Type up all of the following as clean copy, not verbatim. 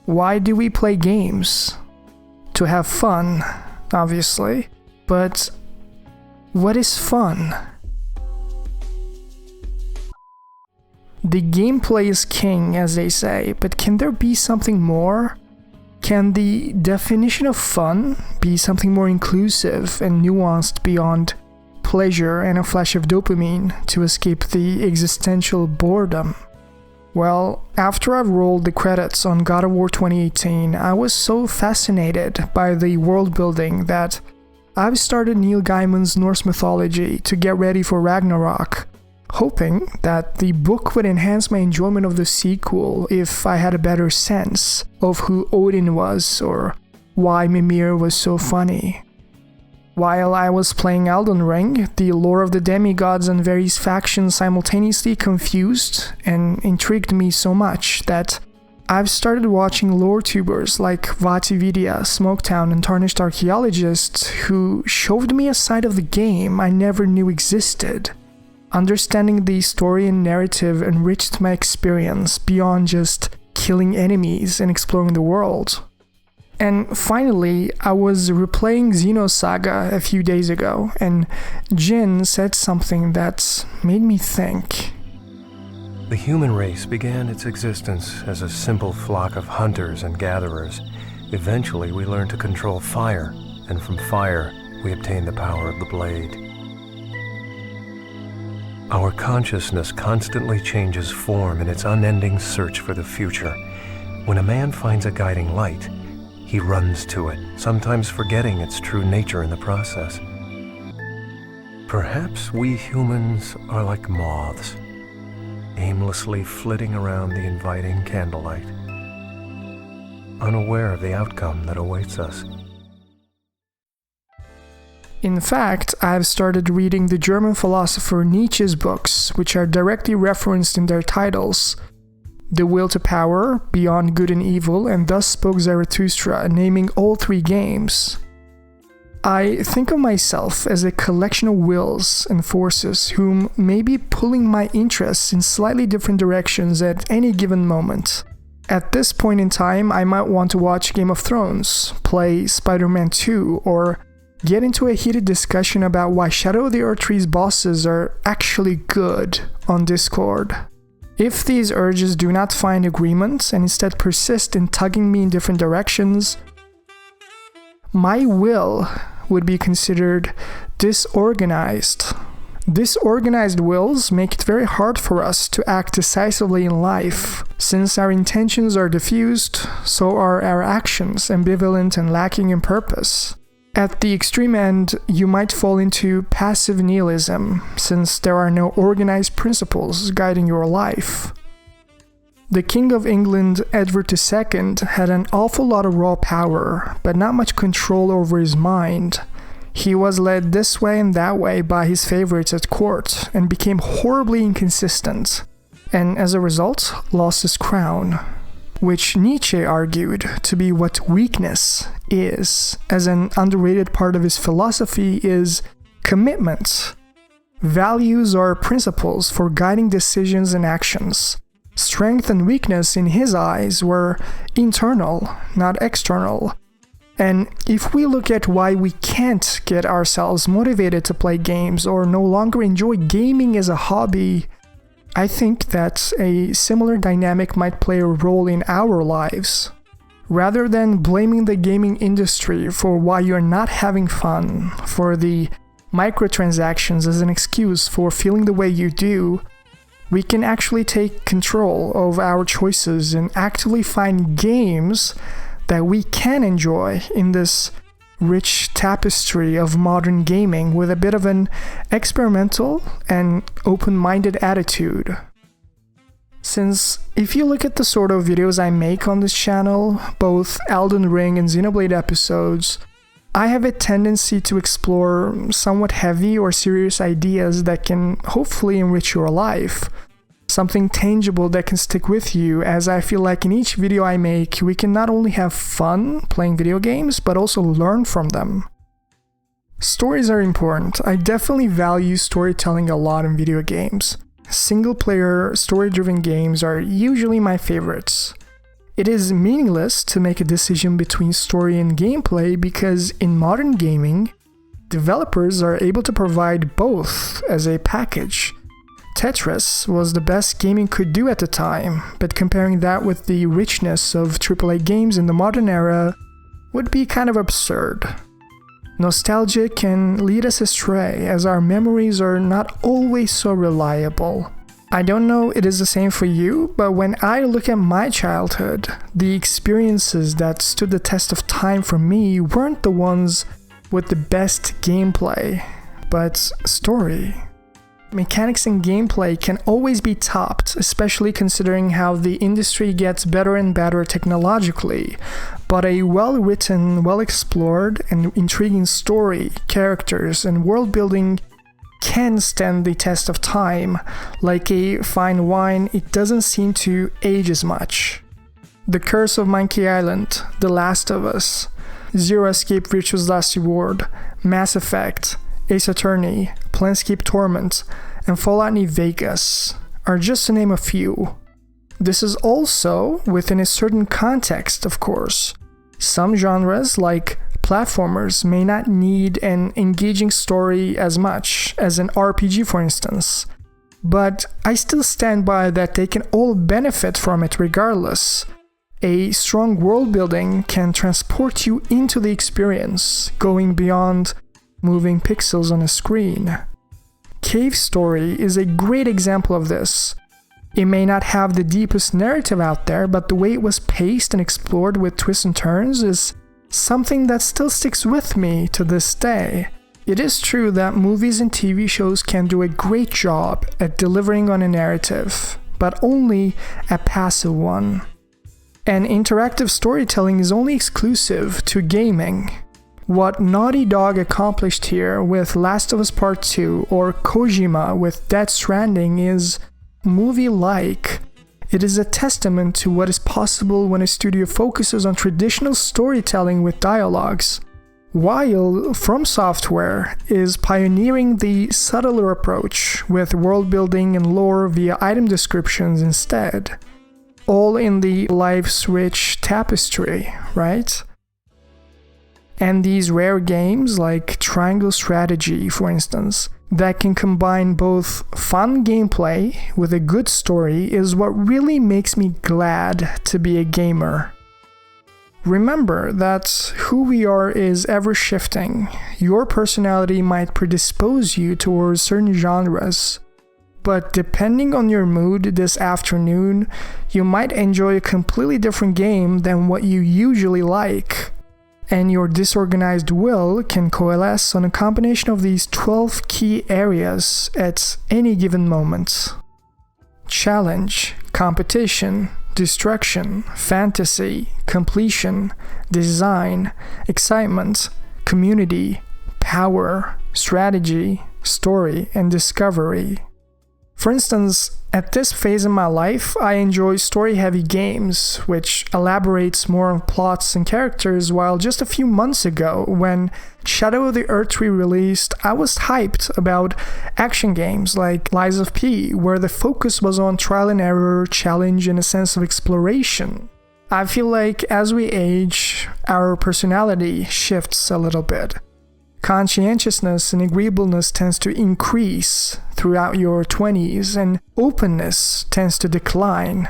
Why do we play games? To have fun, obviously. But what is fun? The gameplay is king, as they say, but can there be something more? Can the definition of fun be something more inclusive and nuanced beyond pleasure and a flash of dopamine to escape the existential boredom? Well, after I've rolled the credits on God of War 2018, I was so fascinated by the world building that I've started Neil Gaiman's Norse mythology to get ready for Ragnarok, hoping that the book would enhance my enjoyment of the sequel if I had a better sense of who Odin was or why Mimir was so funny. While I was playing Elden Ring, the lore of the demigods and various factions simultaneously confused and intrigued me so much that I've started watching lore tubers like Vatividia, Smoketown, and Tarnished Archaeologists who showed me a side of the game I never knew existed. Understanding the story and narrative enriched my experience beyond just killing enemies and exploring the world. And finally, I was replaying Xenosaga a few days ago, and Jin said something that made me think. The human race began its existence as a simple flock of hunters and gatherers. Eventually, we learned to control fire, and from fire, we obtained the power of the blade. Our consciousness constantly changes form in its unending search for the future. When a man finds a guiding light, he runs to it, sometimes forgetting its true nature in the process. Perhaps we humans are like moths, aimlessly flitting around the inviting candlelight, unaware of the outcome that awaits us. In fact, I've started reading the German philosopher Nietzsche's books, which are directly referenced in their titles. The Will to Power, Beyond Good and Evil, and Thus Spoke Zarathustra, naming all three games. I think of myself as a collection of wills and forces whom may be pulling my interests in slightly different directions at any given moment. At this point in time, I might want to watch Game of Thrones, play Spider-Man 2, or get into a heated discussion about why Shadow of the Erdtree's bosses are actually good on Discord. If these urges do not find agreement and instead persist in tugging me in different directions, my will would be considered disorganized. Disorganized wills make it very hard for us to act decisively in life. Since our intentions are diffused, so are our actions, ambivalent and lacking in purpose. At the extreme end, you might fall into passive nihilism, since there are no organized principles guiding your life. The King of England, Edward II, had an awful lot of raw power, but not much control over his mind. He was led this way and that way by his favorites at court, and became horribly inconsistent, and as a result, lost his crown. Which Nietzsche argued to be what weakness is, as an underrated part of his philosophy is commitment. Values are principles for guiding decisions and actions. Strength and weakness in his eyes were internal, not external. And if we look at why we can't get ourselves motivated to play games or no longer enjoy gaming as a hobby, I think that a similar dynamic might play a role in our lives. Rather than blaming the gaming industry for why you're not having fun, for the microtransactions as an excuse for feeling the way you do, we can actually take control of our choices and actively find games that we can enjoy in this rich tapestry of modern gaming with a bit of an experimental and open-minded attitude. Since if you look at the sort of videos I make on this channel, both Elden Ring and Xenoblade episodes, I have a tendency to explore somewhat heavy or serious ideas that can hopefully enrich your life. Something tangible that can stick with you, as I feel like in each video I make, we can not only have fun playing video games, but also learn from them. Stories are important. I definitely value storytelling a lot in video games. Single-player, story-driven games are usually my favorites. It is meaningless to make a decision between story and gameplay because in modern gaming, developers are able to provide both as a package. Tetris was the best gaming could do at the time, but comparing that with the richness of AAA games in the modern era would be kind of absurd. Nostalgia can lead us astray as our memories are not always so reliable. I don't know it is the same for you, but when I look at my childhood, the experiences that stood the test of time for me weren't the ones with the best gameplay, but story. Mechanics and gameplay can always be topped, especially considering how the industry gets better and better technologically, but a well-written, well-explored, and intriguing story, characters, and world-building can stand the test of time. Like a fine wine, it doesn't seem to age as much. The Curse of Monkey Island, The Last of Us, Zero Escape Virtue's Last Reward, Mass Effect, Ace Attorney, Planescape Torment, and Fallout New Vegas are just to name a few. This is also within a certain context, of course. Some genres, like platformers, may not need an engaging story as much as an RPG, for instance. But I still stand by that they can all benefit from it regardless. A strong world building can transport you into the experience, going beyond moving pixels on a screen. Cave Story is a great example of this. It may not have the deepest narrative out there, but the way it was paced and explored with twists and turns is something that still sticks with me to this day. It is true that movies and TV shows can do a great job at delivering on a narrative, but only a passive one. And interactive storytelling is only exclusive to gaming. What Naughty Dog accomplished here with Last of Us Part 2 or Kojima with Death Stranding is movie-like. It is a testament to what is possible when a studio focuses on traditional storytelling with dialogues, while From Software is pioneering the subtler approach with world building and lore via item descriptions instead. All in the life's rich tapestry, right? And these rare games like Triangle Strategy, for instance, that can combine both fun gameplay with a good story is what really makes me glad to be a gamer. Remember that who we are is ever shifting. Your personality might predispose you towards certain genres, but depending on your mood this afternoon, you might enjoy a completely different game than what you usually like. And your disorganized will can coalesce on a combination of these 12 key areas at any given moment. Challenge, competition, destruction, fantasy, completion, design, excitement, community, power, strategy, story, and discovery. For instance, at this phase in my life, I enjoy story-heavy games, which elaborates more on plots and characters, while just a few months ago, when Shadow of the Earth re-released, I was hyped about action games like Lies of P, where the focus was on trial and error, challenge, and a sense of exploration. I feel like as we age, our personality shifts a little bit. Conscientiousness and agreeableness tends to increase throughout your 20s, and openness tends to decline.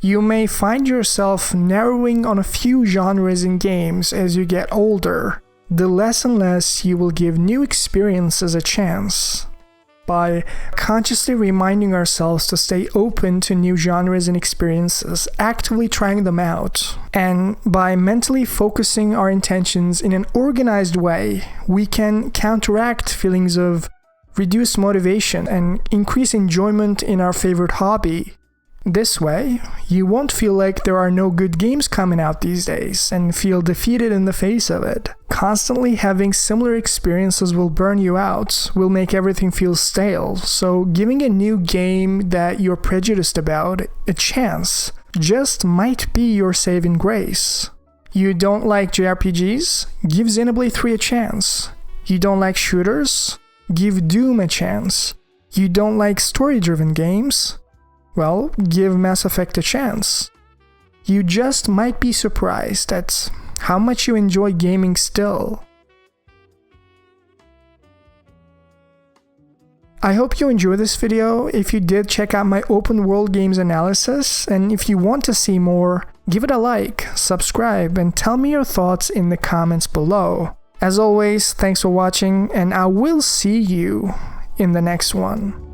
You may find yourself narrowing on a few genres in games as you get older. The less and less you will give new experiences a chance. By consciously reminding ourselves to stay open to new genres and experiences, actively trying them out, and by mentally focusing our intentions in an organized way, we can counteract feelings of reduced motivation and increase enjoyment in our favorite hobby. This way, you won't feel like there are no good games coming out these days and feel defeated in the face of it. Constantly having similar experiences will burn you out, will make everything feel stale, so giving a new game that you're prejudiced about a chance just might be your saving grace. You don't like JRPGs? Give Xenoblade 3 a chance. You don't like shooters? Give Doom a chance. You don't like story-driven games? Well, give Mass Effect a chance. you just might be surprised at how much you enjoy gaming still. I hope you enjoyed this video. If you did, check out my open world games analysis, and if you want to see more, give it a like, subscribe, and tell me your thoughts in the comments below. As always, thanks for watching, and I will see you in the next one.